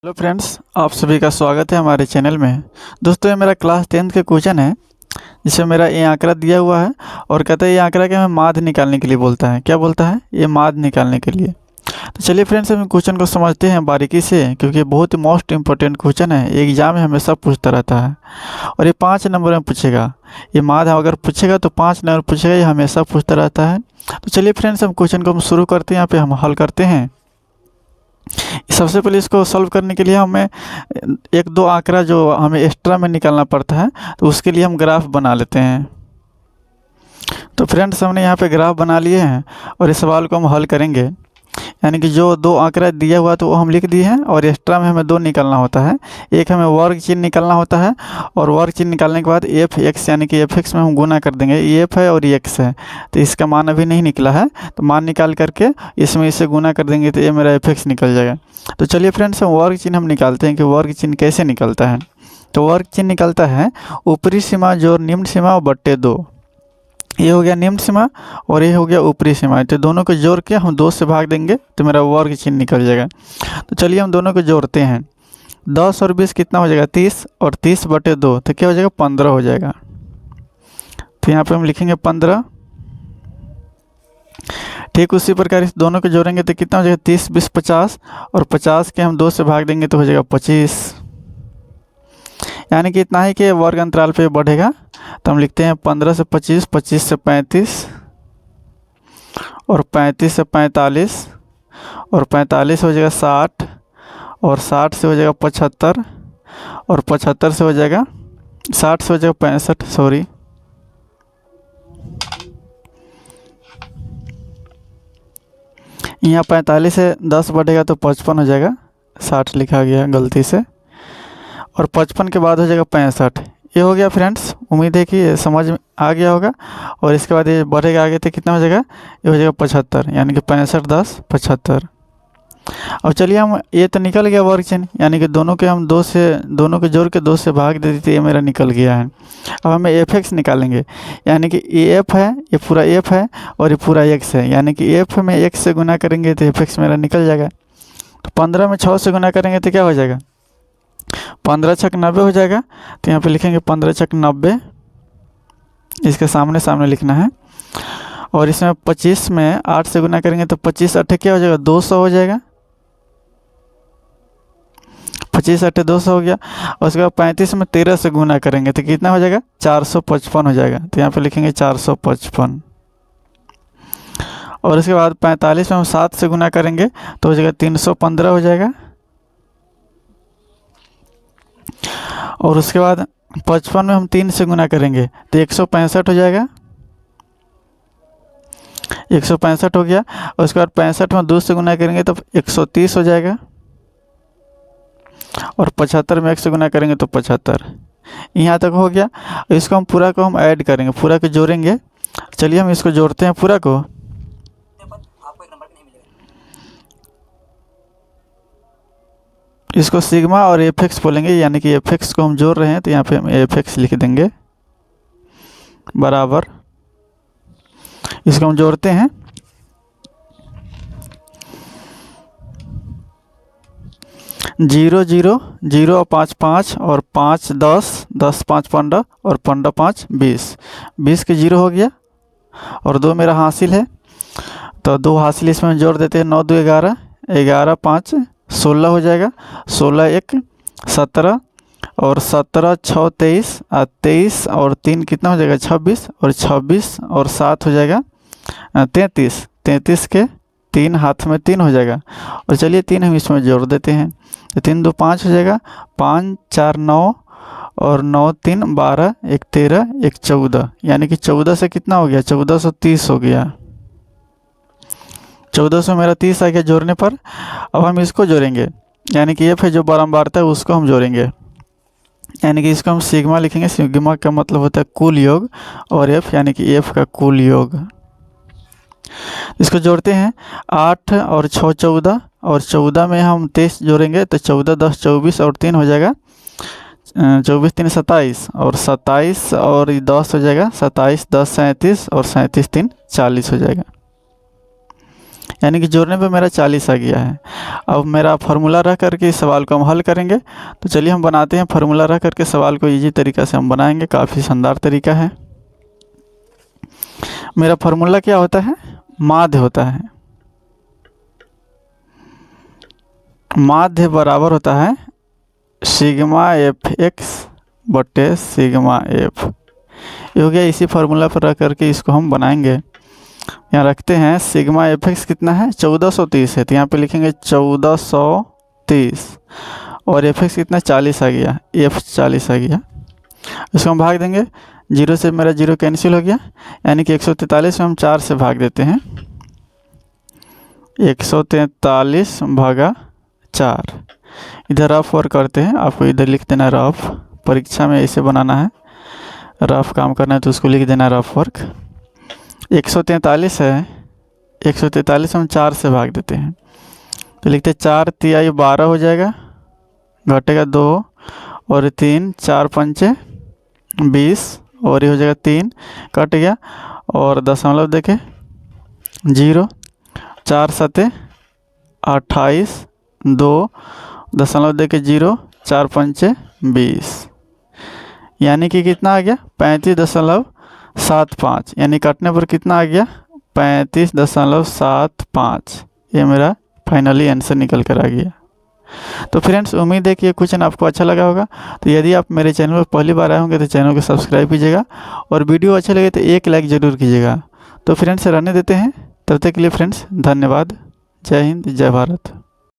Hello friends, आप सभी का स्वागत है हमारे चैनल में। दोस्तों, ये मेरा क्लास 10th के क्वेश्चन है जिसमें मेरा ये आंकड़ा दिया हुआ है और कहता है ये आंकड़ा कि हमें माध्य निकालने के लिए बोलता है। क्या बोलता है? ये माध्य निकालने के लिए। तो चलिए फ्रेंड्स, हम क्वेश्चन को समझते हैं बारीकी से, क्योंकि ये बहुत ही मोस्ट इंपॉर्टेंट क्वेश्चन है। एग्जाम में हमेशा पूछता रहता है और ये 5 नंबर में पूछेगा। ये माध्य अगर पूछेगा तो 5 नंबर पूछेगा, ये हमेशा पूछता रहता है। तो चलिए फ्रेंड्स, हम क्वेश्चन को शुरू करते हैं। यहाँ पे हम हल करते हैं। सबसे पहले इसको सॉल्व करने के लिए हमें एक दो आंकड़ा जो हमें एक्स्ट्रा में निकालना पड़ता है, तो उसके लिए हम ग्राफ बना लेते हैं। तो फ्रेंड्स, हमने यहाँ पे ग्राफ बना लिए हैं और इस सवाल को हम हल करेंगे। यानी कि जो दो आंकड़ा दिया हुआ तो वो हम लिख दिए हैं और एक्स्ट्रा में हमें दो निकालना होता है। एक हमें वर्ग चिन्ह निकालना होता है और वर्ग चिन्ह निकालने के बाद एफ एक्स यानी कि एफ एक्स में हम गुना कर देंगे। ये एफ है और ये एक्स है, तो इसका मान अभी नहीं निकला है, तो मान निकाल करके इसमें इसे गुना कर देंगे तो ये मेरा एफ एक्स निकल जाएगा। तो चलिए फ्रेंड्स, वर्ग चिन्ह हम निकालते हैं कि वर्ग चिन्ह कैसे निकलता है। तो वर्ग चिन्ह निकलता है ऊपरी सीमा जोड़ निम्न सीमा और बट्टे 2। ये हो गया निम्न सीमा और ये हो गया ऊपरी सीमा। तो दोनों को जोड़ के हम 2 से भाग देंगे तो मेरा वर्ग चिन्ह निकल जाएगा। तो चलिए हम दोनों को जोड़ते हैं। 10 और 20 कितना हो जाएगा? 30 और 30 बटे 2 तो क्या हो जाएगा? 15 हो जाएगा। तो यहाँ पे हम लिखेंगे 15। ठीक उसी प्रकार इस दोनों को जोड़ेंगे तो कितना हो जाएगा? 30 20 50 और 50 के हम 2 से भाग देंगे तो हो जाएगा 25। यानी कि इतना ही कि वर्ग अंतराल पे बढ़ेगा। तो हम लिखते हैं 15 से 25, 25 से 35 और 35 से 45 और 45 हो जाएगा 60 और 60 से हो जाएगा 75 और 75 से हो जाएगा 60 से हो जाएगा 65, सॉरी। यहाँ 45 से 10 बढ़ेगा तो 55 हो जाएगा। 60 लिखा गया गलती से, और 55 के बाद हो जाएगा 65। ये हो गया फ्रेंड्स। उम्मीद है कि ये समझ में आ गया होगा। और इसके बाद ये बढ़ेगा आगे तो कितना हो जाएगा? ये हो जाएगा 75, यानी कि 65 10 75। अब चलिए हम, ये तो निकल गया वर्ग चिन्ह, यानी कि दोनों के हम दोनों के जोड़ के 2 से भाग दे देते, ये मेरा निकल गया है। अब हमें एफ एक्स निकालेंगे, यानी कि ये एफ है, ये पूरा एफ है और ये पूरा एक्स है। यानी कि एफ में एक्स से गुना करेंगे तो एफ एक्स मेरा निकल जाएगा। तो 15 में 6 से गुना करेंगे तो क्या हो जाएगा? 15 छक 90 हो जाएगा। तो यहाँ पे लिखेंगे 15 छक 90, इसके सामने सामने लिखना है। और इसमें 25 में 8 से गुना करेंगे तो 25 8 क्या हो जाएगा? 200 हो जाएगा। 25 8 200 हो गया। और उसके बाद 35 में 13 से गुना करेंगे तो कितना हो जाएगा? 455 हो जाएगा। तो यहाँ पे लिखेंगे 455। और उसके बाद 45 में हम 7 से गुना करेंगे तो हो जाएगा 315 हो जाएगा। और उसके बाद 55 में हम 3 से गुना करेंगे तो 165 हो जाएगा। 165 हो गया। और उसके बाद 65 में 2 से गुना करेंगे तो 130 हो जाएगा। और 75 में 1 से गुना करेंगे तो 75। यहाँ तक हो गया। इसको हम पूरा को हम ऐड करेंगे, पूरा को जोड़ेंगे। चलिए हम इसको जोड़ते हैं पूरा को। इसको सिग्मा और एफ एक्स बोलेंगे, यानी कि एफ एक्स को हम जोड़ रहे हैं तो यहाँ पे हम एफ एक्स लिख देंगे बराबर। इसको हम जोड़ते हैं। जीरो जीरो जीरो और 5 5 और 5 10 10 5 15 और 15 5 20। 20 के 0 हो गया और 2 मेरा हासिल है, तो 2 हासिल इसमें जोड़ देते हैं। 9 2 11, 11 5 16 हो जाएगा। 16 1 17 और 17 6 23, 23 और 3 कितना हो जाएगा? 26 और 26 और 7 हो जाएगा 33। 33 के 3 हाथ में 3 हो जाएगा। और चलिए 3 हम इसमें जोड़ देते हैं तो 3 2 5 हो जाएगा। 5 4 9 और 9 3 12, 1 13, 1 14, यानी कि 14 से कितना हो गया? 1430 हो गया। 1400 मेरा 30 आ गया जोड़ने पर। अब हम इसको जोड़ेंगे, यानी कि एफ है जो बारंबारता है उसको हम जोड़ेंगे, यानी कि इसको हम सिग्मा लिखेंगे। सिग्मा का मतलब होता है कुल योग और एफ यानी कि एफ का कुल योग। इसको जोड़ते हैं। 8 और 6 14 और 14 में हम 23 जोड़ेंगे तो 14 10 24 और 3 हो जाएगा 24 3 27 और 27 और 10 हो जाएगा 27 10 37 और 37 3 40 हो जाएगा। यानी कि जोड़ने पे मेरा 40 आ गया है। अब मेरा फार्मूला रख करके इस सवाल को हम हल करेंगे। तो चलिए हम बनाते हैं फार्मूला रख करके सवाल को इजी तरीक़ा से हम बनाएंगे, काफ़ी शानदार तरीका है। मेरा फार्मूला क्या होता है? माध्य होता है। माध्य बराबर होता है सिग्मा एफ एक्स बटे सिग्मा एफ। ये हो गया। इसी फार्मूला पर रख करके इसको हम बनाएंगे। यहाँ रखते हैं सिग्मा एफ एक्स कितना है? 1430 है, तो यहाँ पे लिखेंगे 1430 और एफ एक्स कितना? 40 आ गया, एफ 40 आ गया। इसको हम भाग देंगे, 0 से मेरा 0 कैंसिल हो गया, यानी कि 143 में हम 4 से भाग देते हैं। 143 भागा 4। इधर रफ वर्क करते हैं, आपको इधर लिख देना रफ। परीक्षा में ऐसे बनाना है, रफ काम करना है तो उसको लिख देना रफ वर्क। 143 है, 143 हम 4 से भाग देते हैं, तो लिखते 4 तिहाई 12 हो जाएगा, घटेगा 2 और 3, 4 पंचे 20 और ये हो जाएगा 3, कट गया और दशमलव देखे 0, 4 सते 28, 2 दशमलव देके 0, 4 पंचे 20, यानी कि कितना आ गया? 35.75, यानी काटने पर कितना आ गया? 35.75। ये मेरा फाइनली आंसर निकल कर आ गया। तो फ्रेंड्स, उम्मीद है कि ये क्वेश्चन आपको अच्छा लगा होगा। तो यदि आप मेरे चैनल पर पहली बार आए होंगे तो चैनल को सब्सक्राइब कीजिएगा और वीडियो अच्छा लगे तो एक लाइक ज़रूर कीजिएगा। तो फ्रेंड्स रहने देते हैं, तब तक के लिए फ्रेंड्स धन्यवाद। जय हिंद, जय भारत।